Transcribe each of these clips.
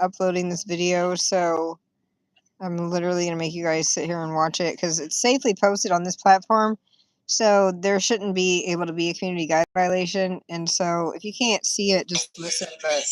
uploading this video, so I'm literally going to make you guys sit here and watch it because it's safely posted on this platform. So there shouldn't be able to be a community guide violation. And so if you can't see it, just listen. But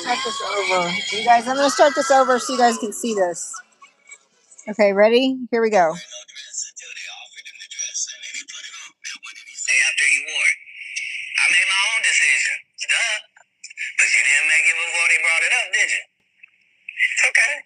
start this over. You guys, I'm going to start this over so you guys can see this. Okay, ready? Here we go. After you wore it. I made my own decision. Duh. But you didn't make it before they brought it up, did you? It's okay.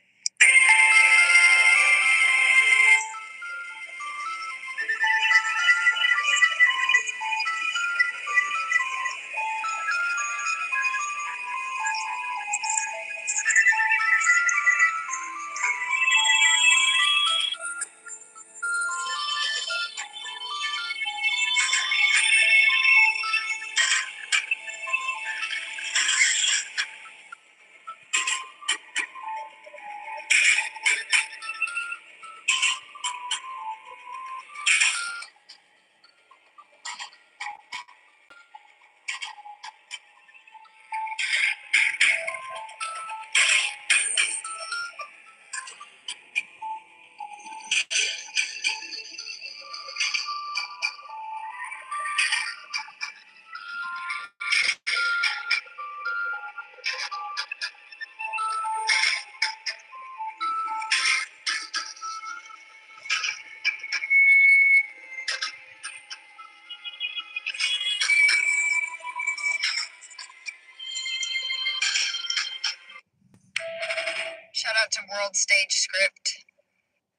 Shout out to World Stage Script.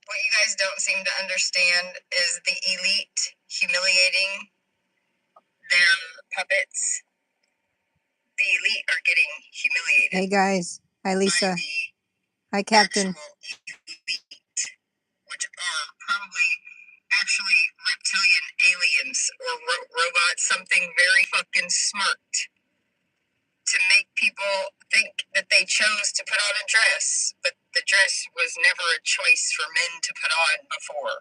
What you guys don't seem to understand is the elite humiliating their puppets. The elite are getting humiliated. Hey, guys. Hi, Lisa. Hi, Captain. Elite, which are probably actually reptilian aliens or robots, something very fucking smart to make people think that they chose to put on a dress, but the dress was never a choice for men to put on before.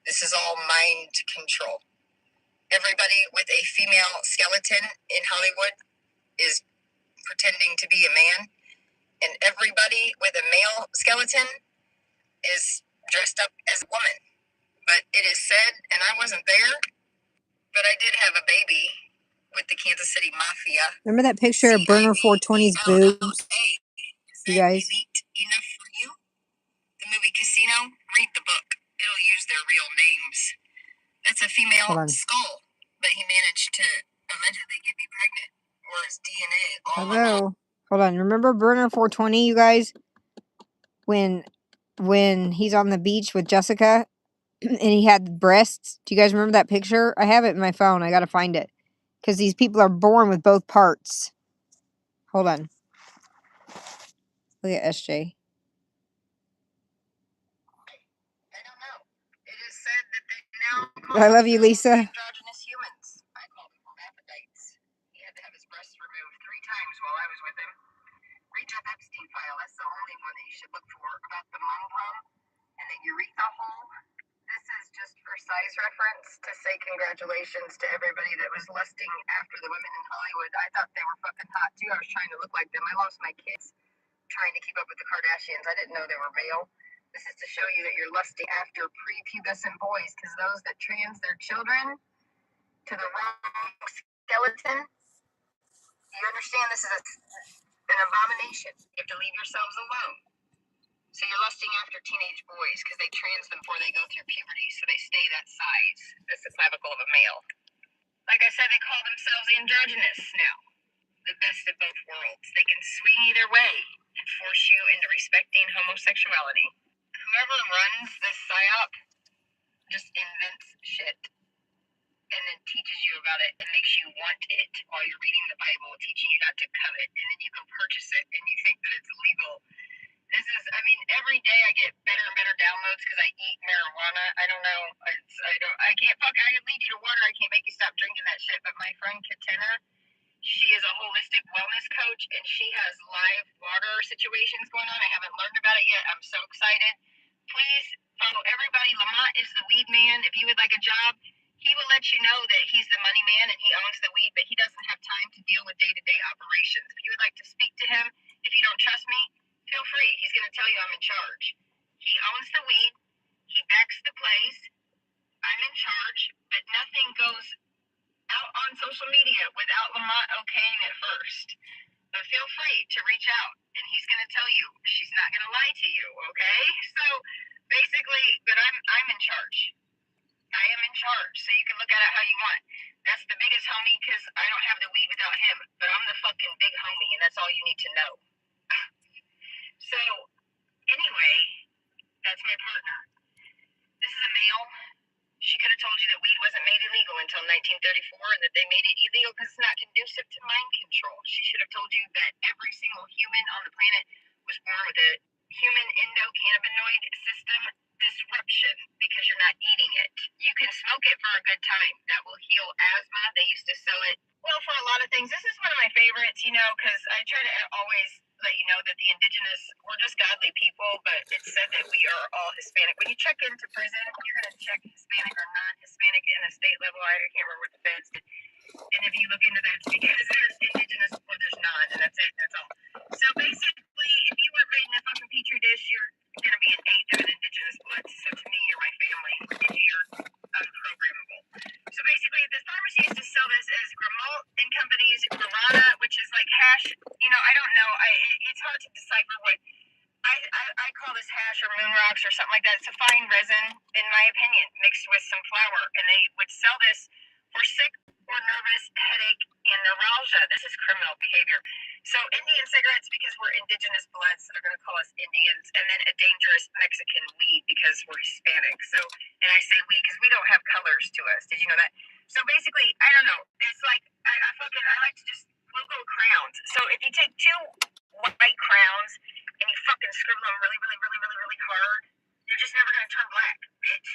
This is all mind control. Everybody with a female skeleton in Hollywood is pretending to be a man, and everybody with a male skeleton is dressed up as a woman. But it is said, and I wasn't there, but I did have a baby with the Kansas City Mafia. Remember that picture of Burner 420's boobs? You guys? Elite enough for you? The movie Casino? Read the book. It'll use their real names. That's a female skull, but he managed to allegedly get me pregnant. Or his DNA. Hello. Hold on. Remember Burner 420, you guys? When he's on the beach with Jessica and he had breasts. Do you guys remember that picture? I have it in my phone. I gotta find it. Because these people are born with both parts. Hold on. Look at SJ. I don't know. It is said that they now I love you, Lisa. androgynous humans. I call them hermaphrodites. He had to have his breasts removed 3 times while I was with him. Read your Epstein file. That's the only one that you should look for about the mum and the urethra hole. This is just for size reference to say congratulations to everybody that was lusting after the women in Hollywood. I thought they were fucking hot too. I was trying to look like them. I lost my kids trying to keep up with the Kardashians. I didn't know they were male. This is to show you that you're lusting after prepubescent boys, because those that trans their children to the wrong skeleton, you understand this is an abomination. You have to leave yourselves alone. So you're lusting after teenage boys because they trans them before they go through puberty, so they stay that size. That's the clavicle of a male. Like I said, they call themselves androgynous now. The best of both worlds. They can swing either way and force you into respecting homosexuality. Whoever runs this psyop just invents shit. and then teaches you about it and makes you want it while you're reading the Bible, teaching you not to covet, and then you go purchase it and you think that it's legal. This is, I mean, every day I get better and better downloads because I eat marijuana. I don't know. I can't fuck. I can lead you to water. I can't make you stop drinking that shit. But my friend Katena, she is a holistic wellness coach, and she has live water situations going on. I haven't learned about it yet. I'm so excited. Please follow everybody. Lamont is the weed man. If you would like a job, he will let you know that he's the money man and he owns the weed, but he doesn't have time to deal with day-to-day operations. If you would like to speak to him, if you don't trust me, feel free. He's going to tell you I'm in charge. He owns the weed. He backs the place. I'm in charge, but nothing goes out on social media without Lamont okaying it first. But feel free to reach out, and he's going to tell you. She's not going to lie to you, okay? So basically, but I'm in charge. I am in charge, so you can look at it how you want. That's the biggest homie because I don't have the weed without him, but I'm the fucking big homie, and that's all you need to know. So anyway, that's my partner. This is a male. She could have told you that weed wasn't made illegal until 1934 and that they made it illegal because it's not conducive to mind control. She should have told you that every single human on the planet was born with a human endocannabinoid system disruption because you're not eating it. You can smoke it for a good time. That will heal asthma. They used to sell it, well, for a lot of things. This is one of my favorites, you know, because I try to always let you know that the indigenous, we're just godly people, but it's said that we are all Hispanic. When you check into prison, you're going to check Hispanic or non-Hispanic in a state level. I can't remember what the feds did. And if you look into that, it's because there's indigenous or there's non, and that's it. That's all. So basically, if you were raised in a fucking petri dish, you're going to be an eighth of an indigenous blood. So to me, you're my family. You're unprogrammable. So basically, the pharmacy used to sell this as Grimalt and Company's Guarana, which is like hash. You know, I don't know. It's hard to decipher what. I call this hash or moon rocks or something like that. It's a fine resin, in my opinion, mixed with some flour. And they would sell this for sick or nervous, headache, and neuralgia. This is criminal behavior. So Indian cigarettes because we're indigenous bloods, so they're going to call us Indians. And then a dangerous Mexican weed because we're Hispanic. So, and I say weed because we don't have colors to us. Did you know that? So basically, I don't know. It's like, I like to just logo crowns. So if you take two white crowns and you fucking scribble them really, really, really, really, really hard, you're just never going to turn black, bitch.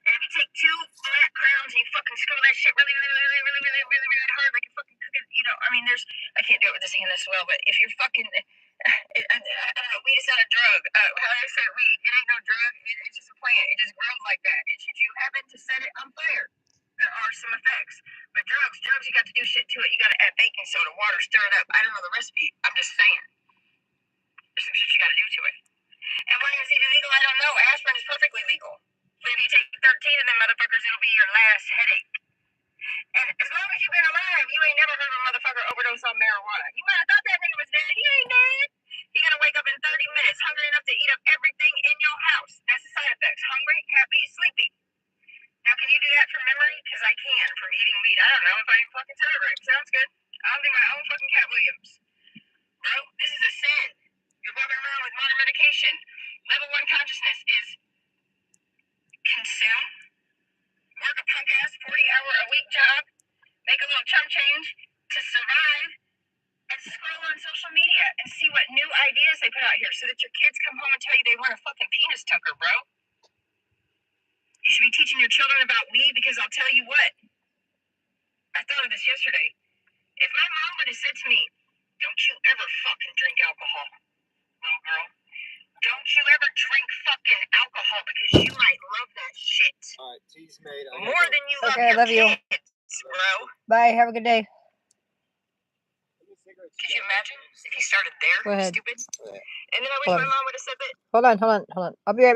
And if you take two black crowns and you fucking scribble that shit really, really, really, really, really, really, really, really hard, like you're fucking cooking, you know, I mean, I can't do it with this hand as well, but if you're fucking, I don't know, weed is not a drug. How do I say weed? It ain't no drug. It's just a plant. It just grows like that. And should you happen to set it on fire, there are some effects. But drugs, you got to do shit to it. You got to add baking soda, water, stir it up. I don't know the recipe. I'm just saying. There's some shit you got to do to it. And why is it illegal? I don't know. Aspirin is perfectly legal. But if you take 13 of them motherfuckers, it'll be your last headache. And as long as you've been alive, you ain't never heard of a motherfucker overdose on marijuana. You might have thought that nigga was dead. He ain't dead. You're going to wake up in 30 minutes, hungry enough to eat up everything in your house. That's the side effects. Hungry, happy, sleepy. Now, can you do that from memory? Because I can from eating meat. I don't know if I fucking said it right. Sounds good. I'll do my own fucking Cat Williams. Bro, this is a sin. You're walking around with modern medication. Level 1 consciousness is consume, work a punk-ass 40-hour-a-week job, make a little chump change to survive, and scroll on social media and see what new ideas they put out here so that your kids come home and tell you they want a fucking penis tucker, bro. You should be teaching your children about weed because I'll tell you what. I thought of this yesterday. If my mom would have said to me, don't you ever fucking drink alcohol, little girl. Don't you ever drink fucking alcohol because you might love that shit. Alright, tea's made. More than you love Okay, I your love you. kids, bro. Bye. Have a good day. Could you imagine if he started there, Go ahead. stupid? And then I wish Hold my on. mom would have said that. Hold on. I'll be right back.